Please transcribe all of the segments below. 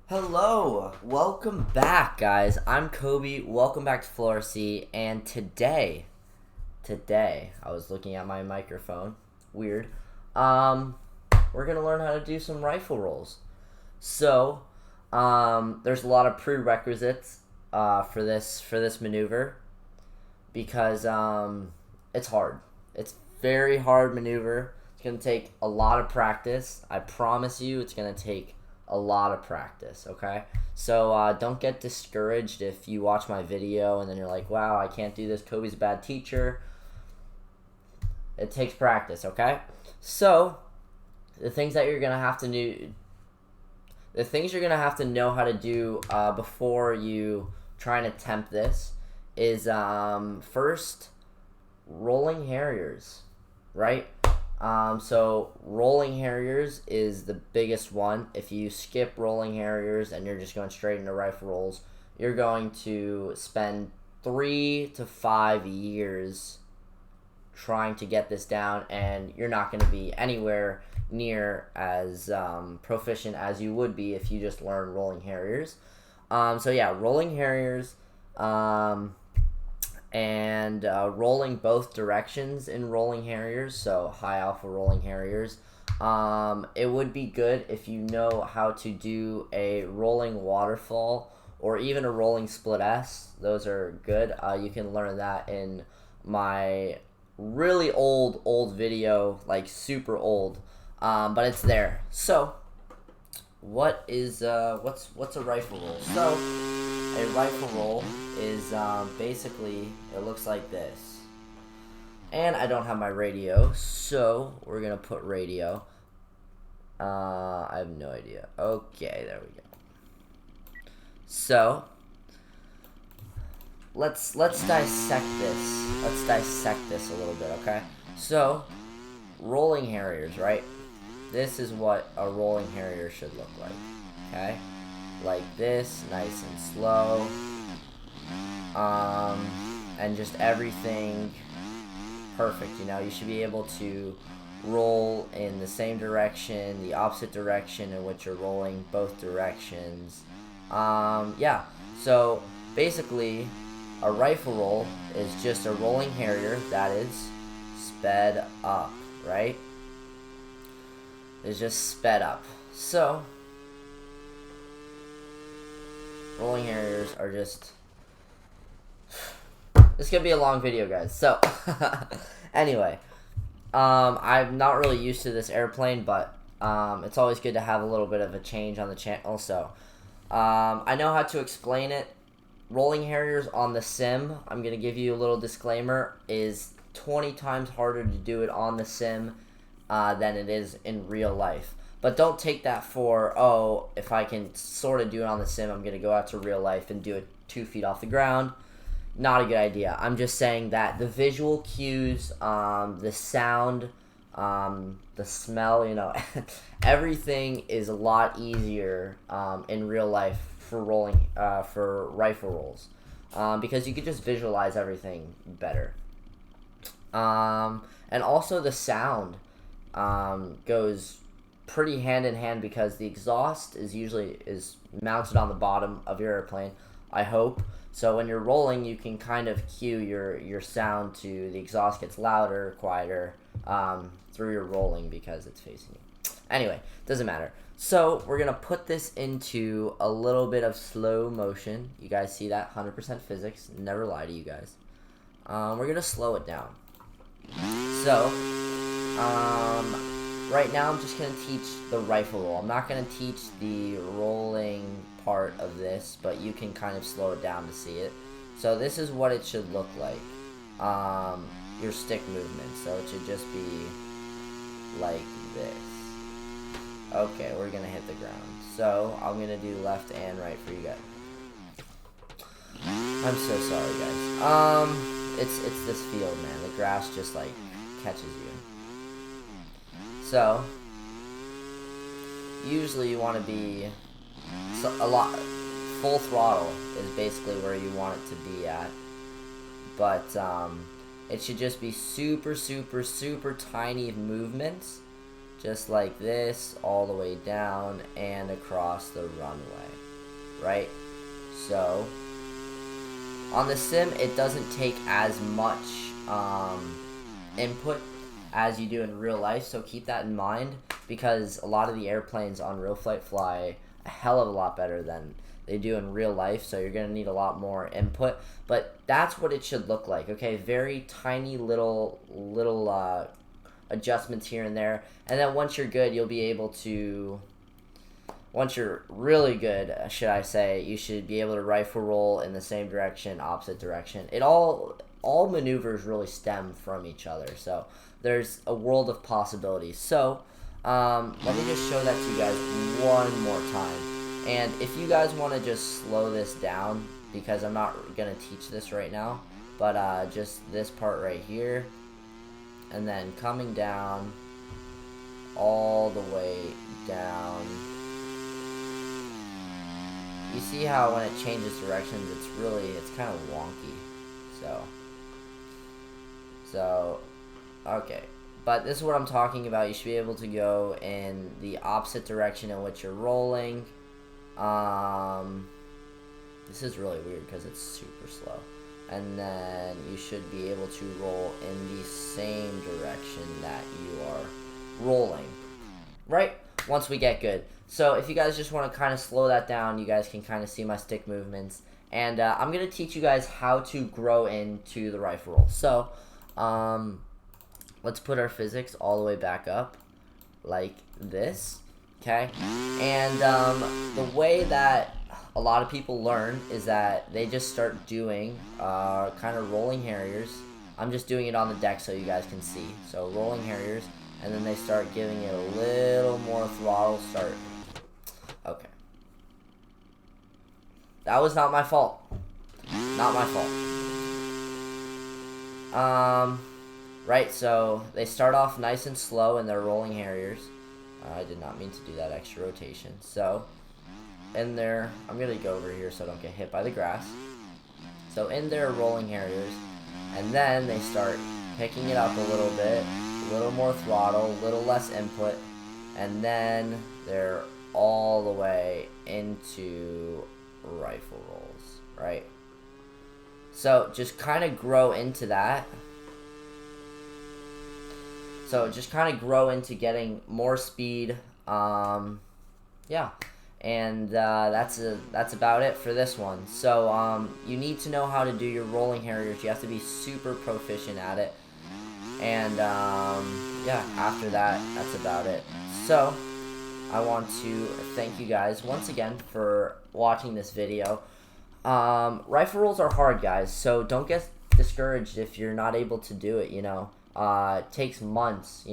Hello, welcome back, guys. I'm Kobe. Welcome back to FloRc. And today, I was looking at my microphone. Weird. We're gonna learn how to do some rifle rolls. So, there's a lot of prerequisites for this maneuver because it's hard. It's very hard maneuver. It's gonna take a lot of practice. I promise you, it's gonna take a lot of practice, okay? So don't get discouraged if you watch my video and then you're like, wow, I can't do this, Kobe's a bad teacher. It takes practice, okay? So the things you're gonna have to know how to do before you try and attempt this is first, rolling harriers, right? So rolling harriers is the biggest one. If you skip rolling harriers and you're just going straight into rifle rolls, you're going to spend 3 to 5 years trying to get this down, and you're not going to be anywhere near as proficient as you would be if you just learned rolling harriers. So yeah, rolling harriers, and rolling both directions in rolling harriers, so high alpha rolling harriers. It would be good if you know how to do a rolling waterfall or even a rolling split S. Those are good. You can learn that in my really old video, like super old, but it's there. So what's a rifle roll? So a rifle roll is basically, it looks like this. And I don't have my radio, so we're gonna put radio. I have no idea. Okay, there we go. So let's dissect this. Let's dissect this a little bit, okay? So rolling harriers, right? This is what a rolling harrier should look like, okay? Like this, nice and slow, and just everything perfect. You know, you should be able to roll in the same direction, the opposite direction in which you're rolling, both directions. Yeah, so basically a rifle roll is just a rolling harrier that is sped up, right? It's just sped up. So rolling harriers are just... It's gonna be a long video, guys. So, anyway, I'm not really used to this airplane, but it's always good to have a little bit of a change on the channel. So, I know how to explain it. Rolling harriers on the sim, I'm gonna give you a little disclaimer, is 20 times harder to do it on the sim than it is in real life. But don't take that for, oh, if I can sort of do it on the sim, I'm going to go out to real life and do it 2 feet off the ground. Not a good idea. I'm just saying that the visual cues, the sound, the smell, you know, everything is a lot easier in real life for for rifle rolls. Because you could just visualize everything better. And also the sound goes pretty hand in hand because the exhaust is usually mounted on the bottom of your airplane, I hope. So when you're rolling, you can kind of cue your sound to the exhaust gets louder, quieter through your rolling because it's facing you. Anyway, doesn't matter. So we're gonna put this into a little bit of slow motion. You guys see that? 100% physics. Never lie to you guys. We're gonna slow it down. So right now I'm just going to teach the rifle roll. I'm not going to teach the rolling part of this, but you can kind of slow it down to see it. So this is what it should look like. Your stick movement. So it should just be like this. Okay, we're going to hit the ground. So I'm going to do left and right for you guys. I'm so sorry, guys. It's this field, man. The grass just like catches you. So, usually you want to be full throttle is basically where you want it to be at, but it should just be super tiny movements, just like this, all the way down and across the runway, right? So on the sim, it doesn't take as much input as you do in real life, so keep that in mind, because a lot of the airplanes on RealFlight fly a hell of a lot better than they do in real life, so you're going to need a lot more input, but that's what it should look like, okay? Very tiny little adjustments here and there, and then once you're good, you'll be able to, once you're really good, should I say, you should be able to rifle roll in the same direction, opposite direction. It all maneuvers really stem from each other, so there's a world of possibilities. So let me just show that to you guys one more time, and if you guys want to just slow this down, because I'm not going to teach this right now, but just this part right here, and then coming down all the way down. You see how when it changes directions, it's kind of wonky. So okay, but this is what I'm talking about. You should be able to go in the opposite direction in which you're rolling. This is really weird because it's super slow. And then you should be able to roll in the same direction that you are rolling, right? Once we get good. So if you guys just want to kind of slow that down, you guys can kind of see my stick movements. And I'm going to teach you guys how to grow into the rifle roll. So let's put our physics all the way back up like this, okay? And the way that a lot of people learn is that they just start doing kind of rolling Harriers. I'm just doing it on the deck so you guys can see. So rolling Harriers, and then they start giving it a little more throttle start. Okay. That was not my fault. Not my fault. Right, so they start off nice and slow in their rolling Harriers. I did not mean to do that extra rotation. So in there, I'm going to go over here so I don't get hit by the grass. So in their rolling Harriers, and then they start picking it up a little bit, a little more throttle, a little less input, and then they're all the way into rifle rolls, right? So just kind of grow into that. So just kind of grow into getting more speed. Yeah. And that's about it for this one. So you need to know how to do your rolling Harriers. You have to be super proficient at it. And yeah, after that, that's about it. So I want to thank you guys once again for watching this video. Rifle rolls are hard, guys, so don't get discouraged if you're not able to do it, you know. It takes months,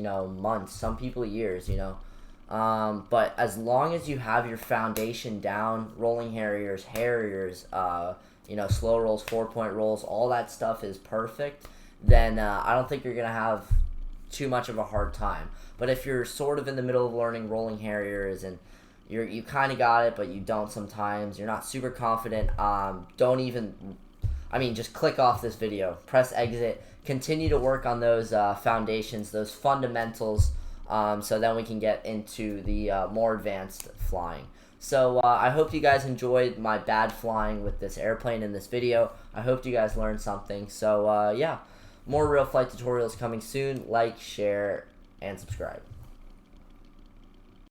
some people years, but as long as you have your foundation down, rolling Harriers, slow rolls, 4-point rolls, all that stuff is perfect, then I don't think you're going to have too much of a hard time. But if you're sort of in the middle of learning rolling Harriers and you kind of got it, but you don't sometimes, you're not super confident, just click off this video, press exit, continue to work on those foundations, those fundamentals, so then we can get into the more advanced flying. So I hope you guys enjoyed my bad flying with this airplane in this video. I hope you guys learned something. So yeah, more RealFlight tutorials coming soon. Like, share, and subscribe.